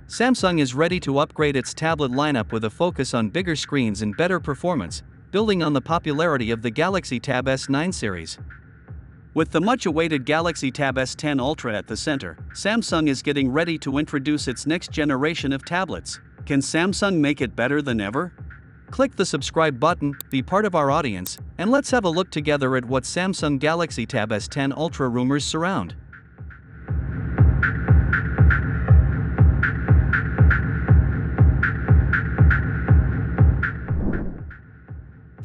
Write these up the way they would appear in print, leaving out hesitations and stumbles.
Samsung is ready to upgrade its tablet lineup with a focus on bigger screens and better performance, building on the popularity of the Galaxy Tab S9 series. With the much-awaited Galaxy Tab S10 Ultra at the center, Samsung is getting ready to introduce its next generation of tablets. Can Samsung make it better than ever? Click the subscribe button, be part of our audience, and let's have a look together at what Samsung Galaxy Tab S10 Ultra rumors surround.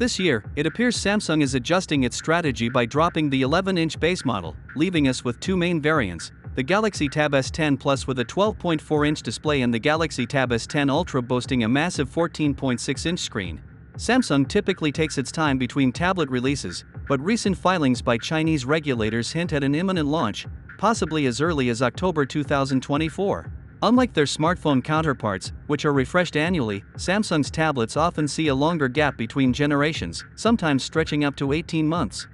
This year, it appears Samsung is adjusting its strategy by dropping the 11-inch base model, leaving us with two main variants, the Galaxy Tab S10 Plus with a 12.4-inch display and the Galaxy Tab S10 Ultra boasting a massive 14.6-inch screen. Samsung typically takes its time between tablet releases, but recent filings by Chinese regulators hint at an imminent launch, possibly as early as October 2024. Unlike their smartphone counterparts, which are refreshed annually, Samsung's tablets often see a longer gap between generations, sometimes stretching up to 18 months.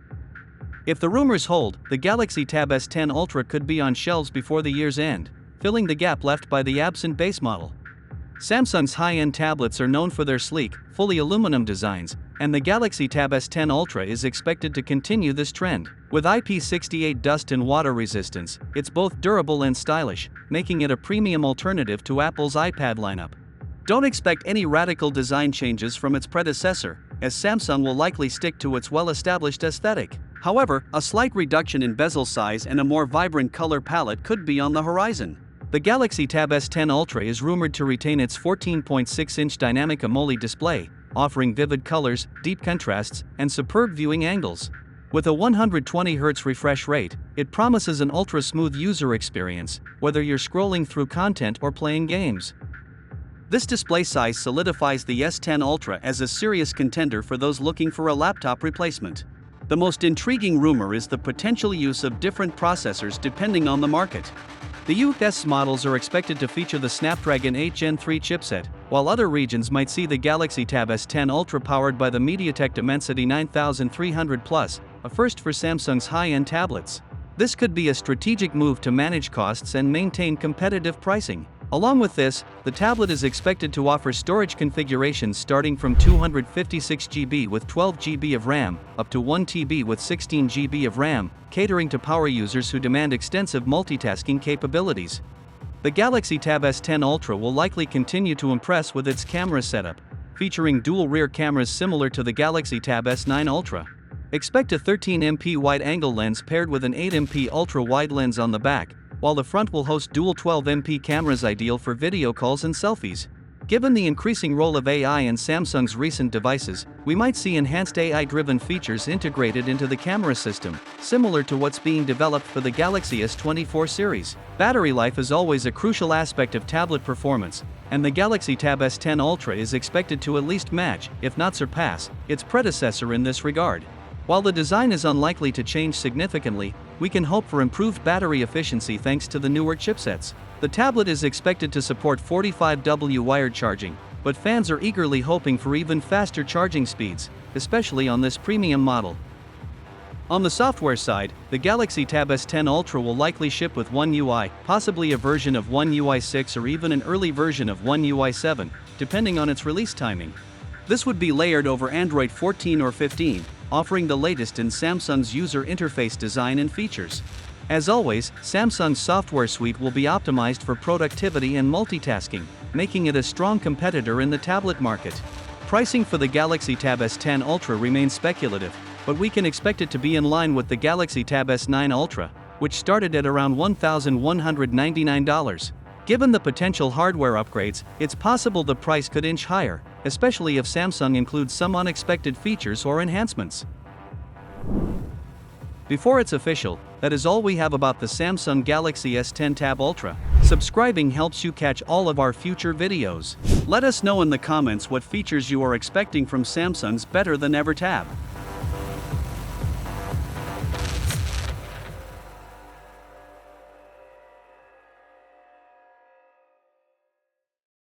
If the rumors hold, the Galaxy Tab S10 Ultra could be on shelves before the year's end, filling the gap left by the absent base model. Samsung's high-end tablets are known for their sleek, fully aluminum designs, and the Galaxy Tab S10 Ultra is expected to continue this trend. With IP68 dust and water resistance, it's both durable and stylish, making it a premium alternative to Apple's iPad lineup. Don't expect any radical design changes from its predecessor, as Samsung will likely stick to its well-established aesthetic. However, a slight reduction in bezel size and a more vibrant color palette could be on the horizon. The Galaxy Tab S10 Ultra is rumored to retain its 14.6-inch dynamic AMOLED display, offering vivid colors, deep contrasts, and superb viewing angles. With a 120Hz refresh rate, it promises an ultra-smooth user experience, whether you're scrolling through content or playing games. This display size solidifies the S10 Ultra as a serious contender for those looking for a laptop replacement. The most intriguing rumor is the potential use of different processors depending on the market. The US models are expected to feature the Snapdragon 8 Gen 3 chipset, while other regions might see the Galaxy Tab S10 Ultra powered by the MediaTek Dimensity 9300 Plus, a first for Samsung's high-end tablets. This could be a strategic move to manage costs and maintain competitive pricing. Along with this, the tablet is expected to offer storage configurations starting from 256GB with 12GB of RAM, up to 1TB with 16GB of RAM, catering to power users who demand extensive multitasking capabilities. The Galaxy Tab S10 Ultra will likely continue to impress with its camera setup, featuring dual rear cameras similar to the Galaxy Tab S9 Ultra. Expect a 13MP wide-angle lens paired with an 8MP ultra-wide lens on the back, while the front will host dual 12MP cameras ideal for video calls and selfies. Given the increasing role of AI in Samsung's recent devices, we might see enhanced AI-driven features integrated into the camera system, similar to what's being developed for the Galaxy S24 series. Battery life is always a crucial aspect of tablet performance, and the Galaxy Tab S10 Ultra is expected to at least match, if not surpass, its predecessor in this regard. While the design is unlikely to change significantly, we can hope for improved battery efficiency thanks to the newer chipsets. The tablet is expected to support 45W wired charging, but fans are eagerly hoping for even faster charging speeds, especially on this premium model. On the software side, the Galaxy Tab S10 Ultra will likely ship with One UI, possibly a version of One UI 6 or even an early version of One UI 7, depending on its release timing. This would be layered over Android 14 or 15, offering the latest in Samsung's user interface design and features. As always, Samsung's software suite will be optimized for productivity and multitasking, making it a strong competitor in the tablet market. Pricing for the Galaxy Tab S10 Ultra remains speculative, but we can expect it to be in line with the Galaxy Tab S9 Ultra, which started at around $1,199. Given the potential hardware upgrades, it's possible the price could inch higher, especially if Samsung includes some unexpected features or enhancements. Before it's official, that is all we have about the Samsung Galaxy S10 Tab Ultra. Subscribing helps you catch all of our future videos. Let us know in the comments what features you are expecting from Samsung's better than ever tab.